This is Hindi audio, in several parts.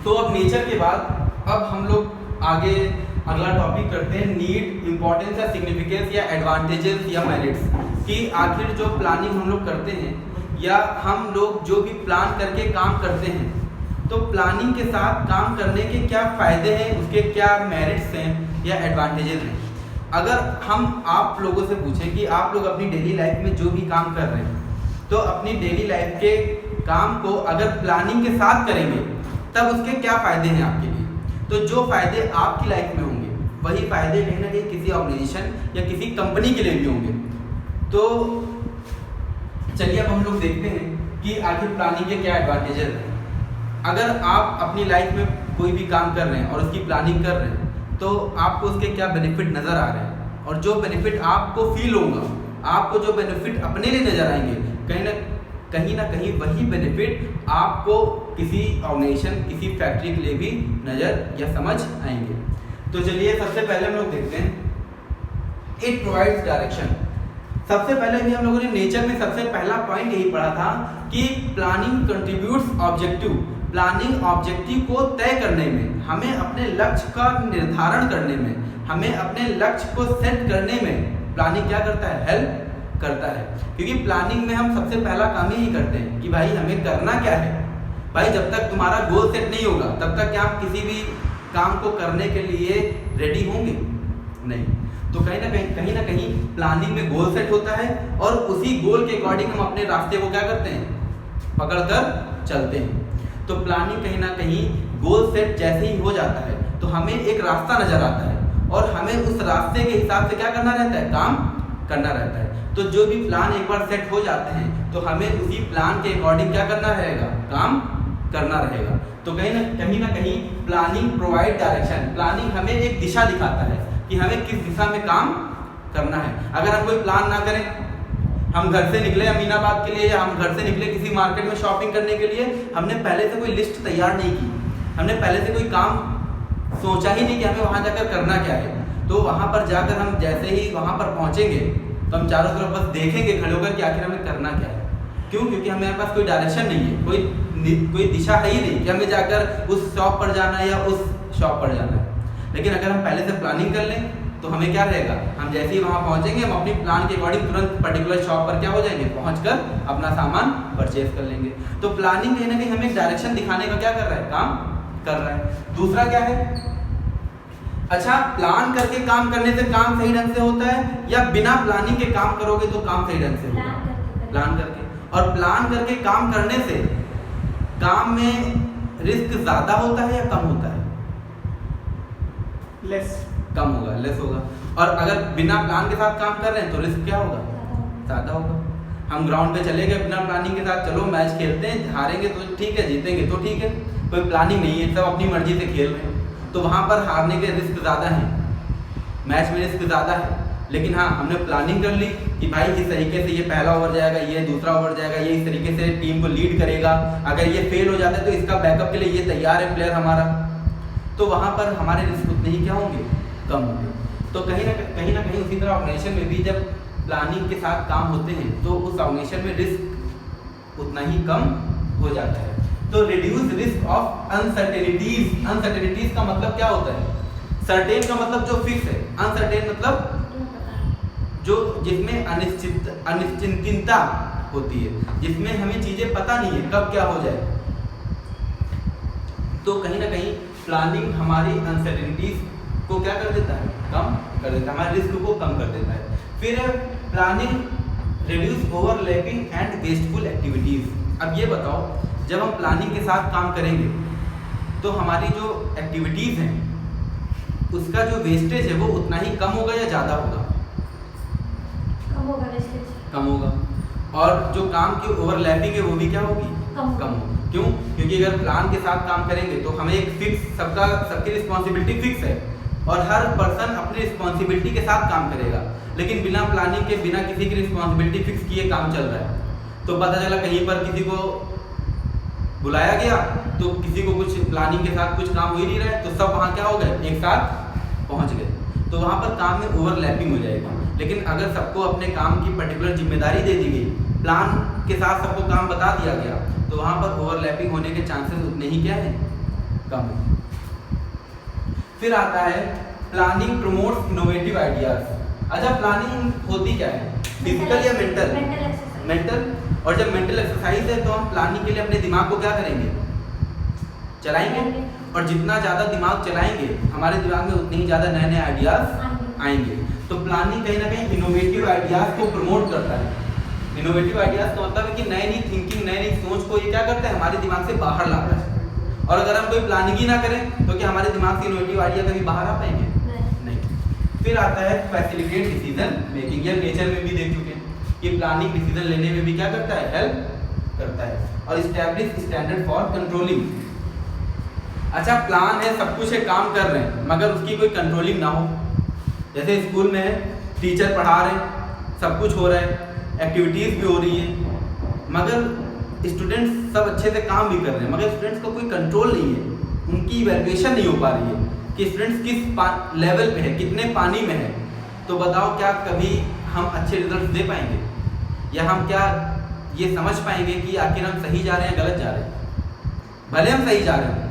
तो अब नेचर के बाद अब हम लोग आगे अगला टॉपिक करते हैं, नीड, इम्पोर्टेंस या सिग्निफिकेंस या एडवांटेजेस या मेरिट्स, कि आखिर जो प्लानिंग हम लोग करते हैं या हम लोग जो भी प्लान करके काम करते हैं, तो प्लानिंग के साथ काम करने के क्या फ़ायदे हैं, उसके क्या मेरिट्स हैं या एडवांटेजेस हैं। अगर हम आप लोगों से पूछें कि आप लोग अपनी डेली लाइफ में जो भी काम कर रहे हैं, तो अपनी डेली लाइफ के काम को अगर प्लानिंग के साथ करेंगे तब उसके क्या फ़ायदे हैं आपके लिए। तो जो फ़ायदे आपकी लाइफ में होंगे वही फ़ायदे कहीं ना कहीं किसी ऑर्गेनाइजेशन या किसी कंपनी के लिए भी होंगे। तो चलिए अब हम लोग देखते हैं कि आखिर प्लानिंग के क्या एडवांटेजेस हैं। अगर आप अपनी लाइफ में कोई भी काम कर रहे हैं और उसकी प्लानिंग कर रहे हैं, तो आपको उसके क्या बेनिफिट नज़र आ रहे हैं, और जो बेनिफिट आपको फील होगा, आपको जो बेनिफिट अपने लिए नज़र आएंगे, कहीं ना कहीं वही बेनिफिट आपको किसी ऑर्गेनाइजेशन, किसी फैक्ट्री के लिए भी नज़र या समझ आएंगे। तो चलिए सबसे पहले हम लोग देखते हैं, इट प्रोवाइड्स डायरेक्शन। सबसे पहले भी हम लोगों ने नेचर में सबसे पहला पॉइंट यही पढ़ा था कि planning contributes objective. Planning objective को तय करने में, हमें अपने लक्ष्य का निर्धारण करने में, हमें अपने लक्ष्य को सेट करने में प्लानिंग क्या करता है, हेल्प करता है। क्योंकि प्लानिंग में हम सबसे पहला काम यही करते हैं कि भाई हमें करना क्या है। भाई जब तक तुम्हारा गोल सेट नहीं होगा तब तक क्या आप किसी भी काम को करने के लिए रेडी होंगे? नहीं। तो कहीं ना कहीं प्लानिंग में गोल सेट होता है और उसी गोल के अकॉर्डिंग हम अपने रास्ते को क्या करते हैं, पकड़कर चलते हैं। तो प्लानिंग कहीं ना कहीं गोल सेट जैसे ही हो जाता है तो हमें एक रास्ता नजर आता है और हमें उस रास्ते के हिसाब से क्या करना रहता है, काम करना रहता है। तो जो भी प्लान एक बार सेट हो जाते हैं तो हमें उसी प्लान के अकॉर्डिंग क्या करना रहेगा, काम करना रहेगा। तो कहीं ना कहीं प्लानिंग प्रोवाइड डायरेक्शन। प्लानिंग हमें एक दिशा दिखाता है कि हमें किस दिशा में काम करना है। अगर हम कोई प्लान ना करें, हम घर से निकले अमीनाबाद के लिए या हम घर से निकले किसी मार्केट में शॉपिंग करने के लिए, हमने पहले से कोई लिस्ट तैयार नहीं की, हमने पहले से कोई काम सोचा ही नहीं कि हमें वहाँ जाकर करना क्या है। तो वहाँ पर जाकर हम जैसे ही वहाँ पर पहुँचेंगे तो हम चारों तरफ बस देखेंगे खड़े होकर कि आखिर हमें करना क्या है। क्यों? क्योंकि हमारे पास कोई डायरेक्शन नहीं है, कोई दिशा है ही नहीं कि हमें जाकर उस शॉप पर जाना है या उस शॉप पर जाना है। लेकिन अगर हम पहले से प्लानिंग कर लें तो हमें क्या रहेगा, हम जैसे ही वहाँ पहुँचेंगे हम अपनी प्लान के अकॉर्डिंग तुरंत पर्टिकुलर शॉप पर क्या हो जाएंगे, पहुँचकर अपना सामान परचेज कर लेंगे। तो प्लानिंग कहीं ना कहीं हमें डायरेक्शन दिखाने का क्या कर रहा है, काम कर रहा है। दूसरा क्या है, अच्छा प्लान करके काम करने से काम सही ढंग से होता है या बिना प्लानिंग के काम करोगे तो काम सही ढंग से होगा? प्लान करके। और प्लान करके काम करने से काम में रिस्क ज्यादा होता है या कम होता है? लेस। कम होगा, लेस होगा। और अगर बिना प्लान के साथ काम कर रहे हैं तो रिस्क क्या होगा, ज्यादा होगा। हम ग्राउंड पे चले गए बिना प्लानिंग के साथ, चलो मैच खेलते हैं, हारेंगे तो ठीक है, जीतेंगे तो ठीक है, कोई प्लानिंग नहीं है, सब अपनी मर्जी से खेल रहे हैं, तो वहाँ पर हारने के रिस्क ज़्यादा हैं, मैच में रिस्क ज़्यादा है। लेकिन हाँ, हमने प्लानिंग कर ली कि भाई इस तरीके से ये पहला ओवर जाएगा, ये दूसरा ओवर जाएगा, ये इस तरीके से टीम को लीड करेगा, अगर ये फेल हो जाता है तो इसका बैकअप के लिए ये तैयार है प्लेयर हमारा, तो वहाँ पर हमारे रिस्क उतने ही क्या होंगे, कम होंगे। तो कहीं ना कहीं उसी तरह ऑर्गेनाइजेशन में भी जब प्लानिंग के साथ काम होते हैं तो उस ऑर्गेनाइजेशन में रिस्क उतना ही कम हो जाता है। तो reduce risk of uncertainties. Uncertainties का मतलब क्या होता है, सर्टेन का मतलब जो फिक्स है, अनसर्टेन मतलब जो जिसमें अनिश्चितता होती है, जिसमें हमें चीजें पता नहीं है कब क्या हो जाए। तो कहीं ना कहीं प्लानिंग हमारी अनसर्टेनिटीज को क्या कर देता है, कम कर देता है, हमारे रिस्क को कम कर देता है। फिर planning reduce overlapping and wasteful activities. अब ये बताओ, जब हम प्लानिंग के साथ काम करेंगे तो हमारी जो एक्टिविटीज़ हैं उसका जो वेस्टेज है वो उतना ही कम होगा या ज़्यादा होगा? कम होगा, वेस्टेज कम होगा। और जो काम की ओवरलैपिंग है वो भी क्या होगी, कम होगी। क्यों? क्योंकि अगर प्लान के साथ काम करेंगे तो हमें एक फिक्स, सबकी रिस्पॉन्सिबिलिटी फिक्स है और हर पर्सन अपनी रिस्पॉन्सिबिलिटी के साथ काम करेगा। लेकिन बिना प्लानिंग के, बिना किसी की रिस्पॉन्सिबिलिटी फिक्स किए काम चल रहा है तो पता चला कहीं पर किसी को बुलाया गया तो किसी को कुछ प्लानिंग के साथ कुछ काम हो ही नहीं रहा है, तो सब वहाँ क्या हो गए, एक साथ पहुँच गए, तो वहाँ पर काम में ओवरलैपिंग हो जाएगी। लेकिन अगर सबको अपने काम की पर्टिकुलर जिम्मेदारी दे दी गई, प्लान के साथ सबको काम बता दिया गया, तो वहाँ पर ओवरलैपिंग होने के चांसेस उतने ही क्या हैं, कम है। फिर आता है प्लानिंग प्रमोट्स इनोवेटिव आइडियाज। अच्छा, प्लानिंग होती क्या है, फिजिकल या मेंटल? मेंटल। और जब मेंटल एक्सरसाइज है तो हम प्लानिंग के लिए अपने दिमाग को क्या करेंगे, चलाएंगे। और जितना ज़्यादा दिमाग चलाएंगे हमारे दिमाग में उतने ही ज़्यादा नए नए आइडियाज आएंगे। तो प्लानिंग कहीं ना कहीं इनोवेटिव आइडियाज को प्रमोट करता है। इनोवेटिव आइडियाज का मतलब है कि नई नई थिंकिंग, नई नई सोच को ये क्या करता है, हमारे दिमाग से बाहर लाता है। और अगर हम कोई प्लानिंग ही ना करें तो क्या हमारे दिमाग से इनोवेटिव आइडिया कभी बाहर आ पाएंगे? नहीं। फिर आता है फैसिलिटेट डिसीजन मेकिंग। ये नेचर में भी देख चुके हैं कि प्लानिंग डिसीजन लेने में भी क्या करता है, हेल्प करता है। और इस्टेब्लिश स्टैंडर्ड फॉर कंट्रोलिंग। अच्छा, प्लान है, सब कुछ है, काम कर रहे हैं, मगर उसकी कोई कंट्रोलिंग ना हो। जैसे स्कूल में है, टीचर पढ़ा रहे हैं, सब कुछ हो रहा है, एक्टिविटीज़ भी हो रही है, मगर स्टूडेंट्स सब अच्छे से काम भी कर रहे हैं, मगर स्टूडेंट्स को कोई कंट्रोल नहीं है, उनकी इवैल्यूएशन नहीं हो पा रही है कि स्टूडेंट्स किस लेवल पे है, कितने पानी में है। तो बताओ, क्या कभी हम अच्छे रिजल्ट दे पाएंगे, या हम क्या ये समझ पाएंगे कि आखिर हम सही जा रहे हैं, गलत जा रहे हैं? भले हम सही जा रहे हैं,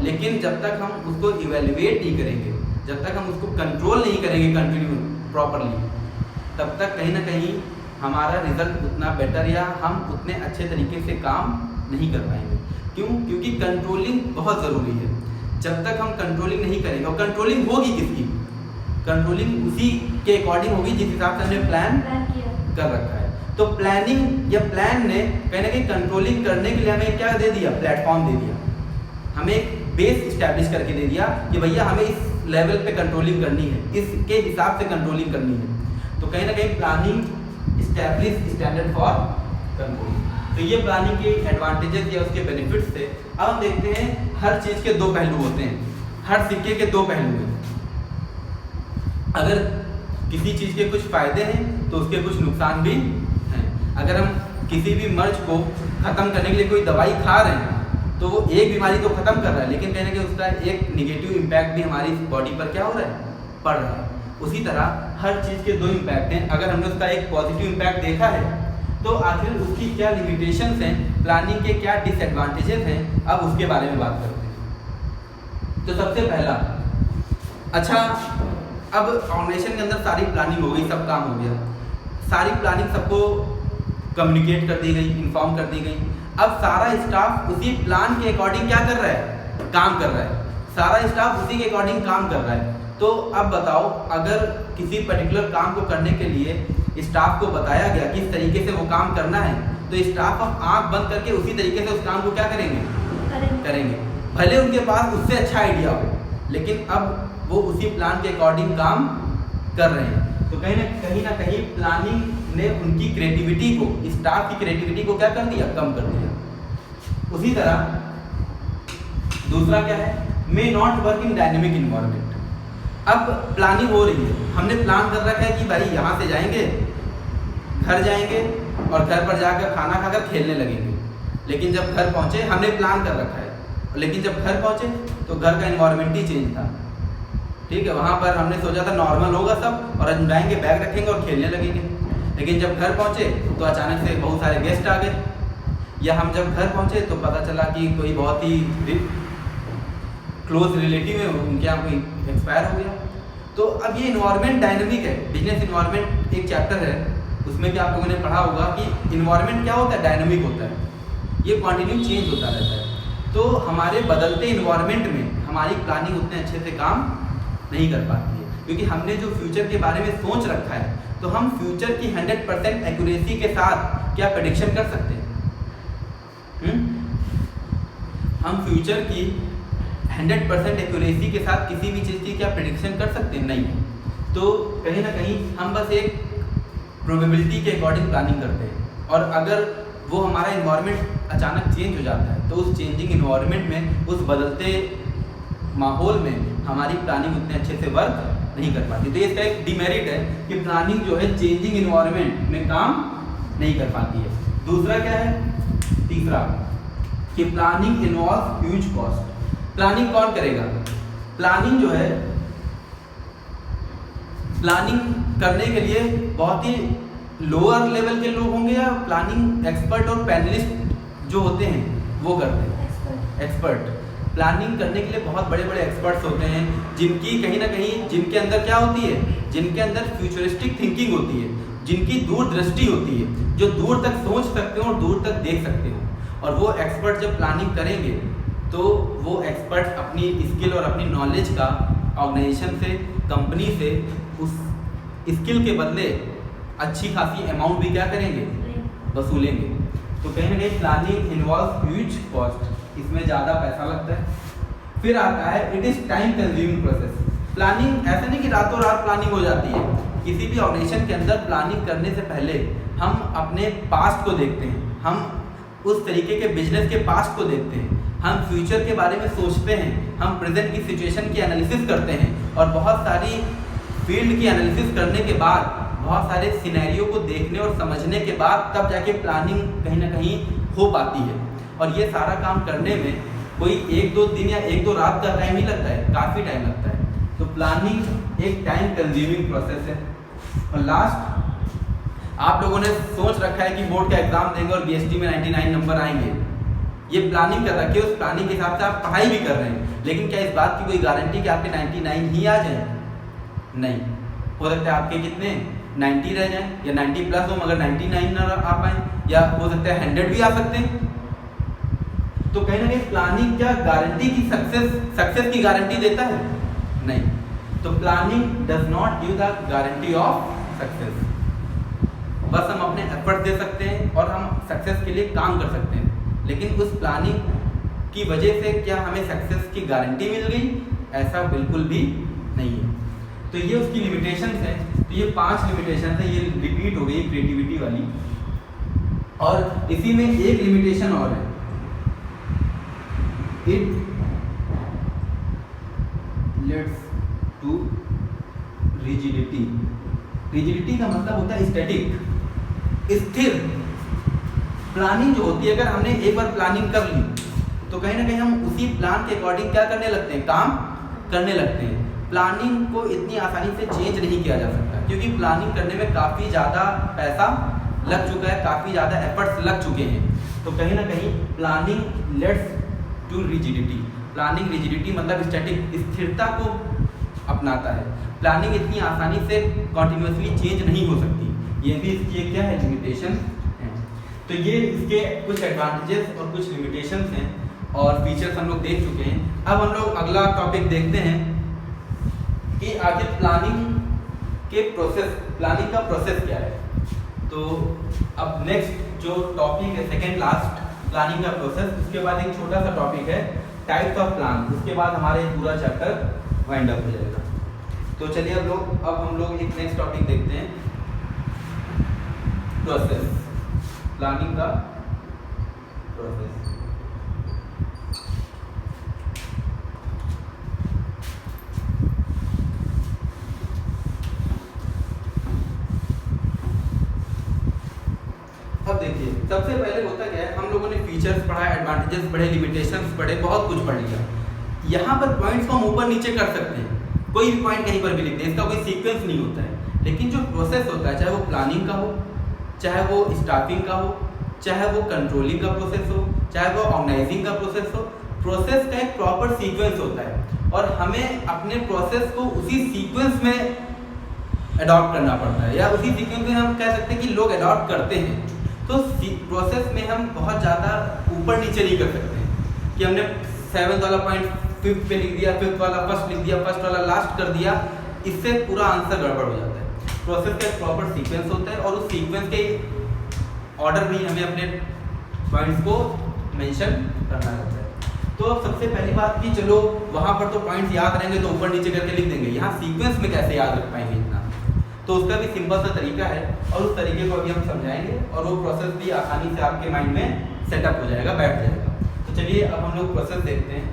लेकिन जब तक हम उसको इवेल्युएट नहीं करेंगे, जब तक हम उसको कंट्रोल नहीं करेंगे कंटिन्यू प्रॉपरली, तब तक कहीं ना कहीं हमारा रिजल्ट उतना बेटर या हम उतने अच्छे तरीके से काम नहीं कर पाएंगे। क्यों? क्योंकि कंट्रोलिंग बहुत ज़रूरी है। जब तक हम कंट्रोलिंग नहीं करेंगे, और कंट्रोलिंग होगी किसकी, कंट्रोलिंग उसी के अकॉर्डिंग होगी जिस हिसाब से हमने प्लान कर रखा है। तो प्लानिंग या प्लान ने कहीं ना कहीं कंट्रोलिंग करने के लिए हमें क्या दे दिया, प्लेटफॉर्म दे दिया, हमें एक बेस इस्टेब्लिश करके दे दिया कि भैया हमें इस लेवल पे कंट्रोलिंग करनी है, इसके हिसाब से कंट्रोलिंग करनी है। तो कहीं ना कहीं planning establish standard for controlling. तो ये प्लानिंग के एडवांटेजेस या उसके बेनिफिट्स थे। अब हम देखते हैं, हर चीज़ के दो पहलू होते हैं, हर सिक्के के दो पहलू हैं। अगर किसी चीज़ के कुछ फ़ायदे हैं तो उसके कुछ नुकसान भी हैं। अगर हम किसी भी मर्ज को ख़त्म करने के लिए कोई दवाई खा रहे हैं तो वो एक बीमारी तो ख़त्म कर रहा है, लेकिन कहीं ना कहीं उसका एक निगेटिव इम्पैक्ट भी हमारी बॉडी पर क्या हो रहा है, पड़ रहा है। उसी तरह हर चीज़ के दो इम्पैक्ट हैं। अगर हमने उसका एक पॉजिटिव इम्पैक्ट देखा है तो आखिर उसकी क्या लिमिटेशंस हैं, प्लानिंग के क्या डिसएडवांटेजेस हैं, अब उसके बारे में बात करते हैं। तो सबसे पहला, अच्छा, अब ऑर्गेनाइजेशन के अंदर सारी प्लानिंग हो गई, सब काम हो गया, सारी प्लानिंग सबको कम्युनिकेट कर दी गई, इन्फॉर्म कर दी गई। अब सारा स्टाफ उसी प्लान के अकॉर्डिंग क्या कर रहा है, काम कर रहा है, सारा स्टाफ उसी के अकॉर्डिंग काम कर रहा है। तो अब बताओ, अगर किसी पर्टिकुलर काम को करने के लिए स्टाफ को बताया गया किस तरीके से वो काम करना है, तो स्टाफ अब आंख बंद करके उसी तरीके से उस काम को क्या करेंगे। भले उनके पास उससे अच्छा आइडिया हो, लेकिन अब वो उसी प्लान के अकॉर्डिंग काम कर रहे हैं। तो कहीं ना कहीं प्लानिंग ने उनकी क्रिएटिविटी को, स्टाफ की क्रिएटिविटी को क्या कर दिया, कम कर दिया। उसी तरह दूसरा क्या है, may not work in dynamic environment. अब प्लानिंग हो रही है, हमने प्लान कर रखा है कि भाई यहाँ से जाएंगे, घर जाएंगे और घर पर जाकर खाना खाकर खेलने लगेंगे। लेकिन जब घर पहुँचे, हमने प्लान कर रखा है, लेकिन जब घर पहुँचे तो घर का इन्वायरमेंट ही चेंज था। ठीक है, वहाँ पर हमने सोचा था नॉर्मल होगा सब और हम जाएंगे, बैग रखेंगे और खेलने लगेंगे। लेकिन जब घर पहुँचे तो अचानक से बहुत सारे गेस्ट आ गए, या हम जब घर पहुँचे तो पता चला कि कोई बहुत ही क्लोज रिलेटिव है, उनके यहाँ कोई एक्सपायर हो गया। तो अब ये इन्वायरमेंट डायनेमिक है। बिजनेस इन्वायरमेंट एक चैप्टर है, उसमें भी आप लोगों ने पढ़ा होगा कि इन्वायरमेंट क्या होता है, डायनेमिक होता है, ये कंटिन्यू चेंज होता रहता है। तो हमारे बदलते इन्वायरमेंट में हमारी प्लानिंग उतने अच्छे से काम नहीं कर पाती है, क्योंकि हमने जो फ्यूचर के बारे में सोच रखा है, तो हम फ्यूचर की 100% एक्यूरेसी के साथ क्या प्रेडिक्शन कर सकते हैं? हम फ्यूचर की 100% एक्यूरेसी के साथ किसी भी चीज़ की क्या प्रेडिक्शन कर सकते हैं? नहीं। तो कहीं ना कहीं हम बस एक प्रोबेबिलिटी के अकॉर्डिंग प्लानिंग करते हैं, और अगर वो हमारा इन्वायरमेंट अचानक चेंज हो जाता है तो उस चेंजिंग इन्वायरमेंट में, उस बदलते माहौल में हमारी प्लानिंग उतने अच्छे से वर्क नहीं कर पाती। तो इसका एक डिमेरिट है कि प्लानिंग जो है चेंजिंग इन्वायरमेंट में काम नहीं कर पाती है। दूसरा क्या है, तीसरा, कि planning involve huge cost. Planning कौन करेगा? प्लानिंग जो है, प्लानिंग करने के लिए बहुत ही लोअर लेवल के लोग होंगे, या प्लानिंग एक्सपर्ट और पैनलिस्ट जो होते हैं वो करते हैं? एक्सपर्ट। प्लानिंग करने के लिए बहुत बड़े बड़े एक्सपर्ट्स होते हैं, जिनकी कहीं ना कहीं जिनके अंदर क्या होती है, जिनके अंदर फ्यूचरिस्टिक थिंकिंग होती है, जिनकी दूरदृष्टि होती है, जो दूर तक सोच सकते हो और दूर तक देख सकते हो। और वो एक्सपर्ट जब प्लानिंग करेंगे तो वो एक्सपर्ट अपनी स्किल और अपनी नॉलेज का ऑर्गेनाइजेशन से, कंपनी से उस स्किल के बदले अच्छी खासी अमाउंट भी क्या करेंगे, वसूलेंगे। तो कहीं ना कहीं प्लानिंग इन्वॉल्व ह्यूज कॉस्ट, इसमें ज़्यादा पैसा लगता है। फिर आता है it is time consuming process. Planning ऐसा नहीं कि रातों रात प्लानिंग हो जाती है। किसी भी ऑर्गेनाइजेशन के अंदर प्लानिंग करने से पहले हम अपने पास्ट को देखते हैं, हम उस तरीके के बिजनेस के पास्ट को देखते हैं, हम फ्यूचर के बारे में सोचते हैं, हम प्रेजेंट की सिचुएशन की एनालिसिस करते हैं और बहुत सारी फील्ड की एनालिसिस करने के बाद, बहुत सारे सिनेरियो को देखने और समझने के बाद तब जाके प्लानिंग कहीं ना कहीं हो पाती है। और ये सारा काम करने में कोई 1-2 दिन या 1-2 रात का टाइम नहीं लगता है, काफ़ी टाइम लगता है। तो प्लानिंग एक टाइम कंज्यूमिंग प्रोसेस है। और लास्ट, आप लोगों ने सोच रखा है कि बोर्ड का एग्जाम देंगे और बीएसटी में 99 नंबर आएंगे, ये प्लानिंग कर रखी है, उस प्लानिंग के हिसाब से आप पढ़ाई भी कर रहे हैं, लेकिन क्या इस बात की कोई गारंटी कि आपके 99 ही आ जाए? नहीं, हो सकता है आपके कितने 90 रह जाएं या 90 प्लस हो मगर 99 ना आ पाए, या हो सकता है 100 भी आ सकते हैं। तो कहीं ना कहीं प्लानिंग क्या गारंटी की सक्सेस की गारंटी देता है? नहीं। तो planning does not give the guarantee of success. बस हम अपने एफर्ट दे सकते हैं और हम सक्सेस के लिए काम कर सकते हैं, लेकिन उस प्लानिंग की वजह से क्या हमें सक्सेस की गारंटी मिल गई? ऐसा बिल्कुल भी नहीं है। तो ये उसकी लिमिटेशंस हैं। तो ये 5 लिमिटेशन है, ये रिपीट हो गई क्रिएटिविटी वाली। और इसी में एक लिमिटेशन और है, it leads to rigidity. Rigidity का मतलब होता है स्टैटिक, स्थिर। प्लानिंग जो होती है, अगर हमने एक बार प्लानिंग कर ली तो कहीं ना कहीं हम उसी प्लान के अकॉर्डिंग क्या करने लगते हैं, काम करने लगते हैं। प्लानिंग को इतनी आसानी से चेंज नहीं किया जा सकता, क्योंकि प्लानिंग करने में काफ़ी ज़्यादा पैसा लग चुका है, काफ़ी ज़्यादा एफर्ट्स लग चुके हैं। तो कहीं ना कहीं planning leads to rigidity. Planning rigidity मतलब स्टैटिक, स्थिरता को अपनाता है। प्लानिंग इतनी आसानी से कॉन्टिन्यूसली चेंज नहीं हो सकती, ये भी इसकी क्या है, लिमिटेशन है। तो ये इसके कुछ एडवांटेजेस और कुछ लिमिटेशंस हैं और फीचर्स हम लोग देख चुके हैं। अब हम लोग अगला टॉपिक देखते हैं कि आखिर प्लानिंग का प्रोसेस क्या है। तो अब नेक्स्ट जो टॉपिक है, सेकेंड लास्ट, प्लानिंग का प्रोसेस। उसके बाद एक छोटा सा टॉपिक है टाइप्स ऑफ प्लान। उसके बाद हमारे पूरा चैप्टर वाइंड अप हो जाएगा। तो चलिए अब हम लोग एक नेक्स्ट टॉपिक देखते हैं, प्रोसेस, प्लानिंग का प्रोसेस। अब देखिए, सबसे पहले होता क्या है, हम लोगों ने फीचर्स पढ़ा, एडवांटेजेस पढ़े, लिमिटेशंस पढ़े, बहुत कुछ पढ़ लिया। यहाँ पर पॉइंट्स को हम ऊपर नीचे कर सकते हैं, कोई भी पॉइंट कहीं पर भी लिख दें, इसका कोई सीक्वेंस नहीं होता है। लेकिन जो प्रोसेस होता है, चाहे वो प्लानिंग का हो, चाहे वो स्टाफिंग का हो, चाहे वो कंट्रोलिंग का प्रोसेस हो, चाहे वो ऑर्गेनाइजिंग का प्रोसेस हो, प्रोसेस का एक प्रॉपर सीक्वेंस होता है और हमें अपने प्रोसेस को उसी सीक्वेंस में अडॉप्ट करना पड़ता है, या उसी सीक्वेंस में हम कह सकते हैं कि लोग अडॉप्ट करते हैं। तो प्रोसेस में हम बहुत ज़्यादा ऊपर नीचे नहीं कर सकते कि हमने 7th वाला पॉइंट 5th पे लिख दिया, 5th वाला फर्स्ट लिख दिया, फर्स्ट वाला लास्ट कर दिया, इससे पूरा आंसर गड़बड़ हो जाता है। प्रोसेस का एक प्रॉपर सीक्वेंस होता है और उस सीक्वेंस के ऑर्डर में हमें अपने पॉइंट्स को मेंशन करना रहता है। तो अब सबसे पहली बात कि चलो वहाँ पर तो पॉइंट्स याद रहेंगे तो ऊपर नीचे करके लिख देंगे, यहाँ सीक्वेंस में कैसे याद रख पाएंगे इतना? तो उसका भी सिंपल सा तरीका है और उस तरीके को अभी हम समझाएंगे और वो प्रोसेस भी आसानी से आपके माइंड में सेटअप हो जाएगा, बैठ जाएगा। तो चलिए अब हम लोग प्रोसेस देखते हैं।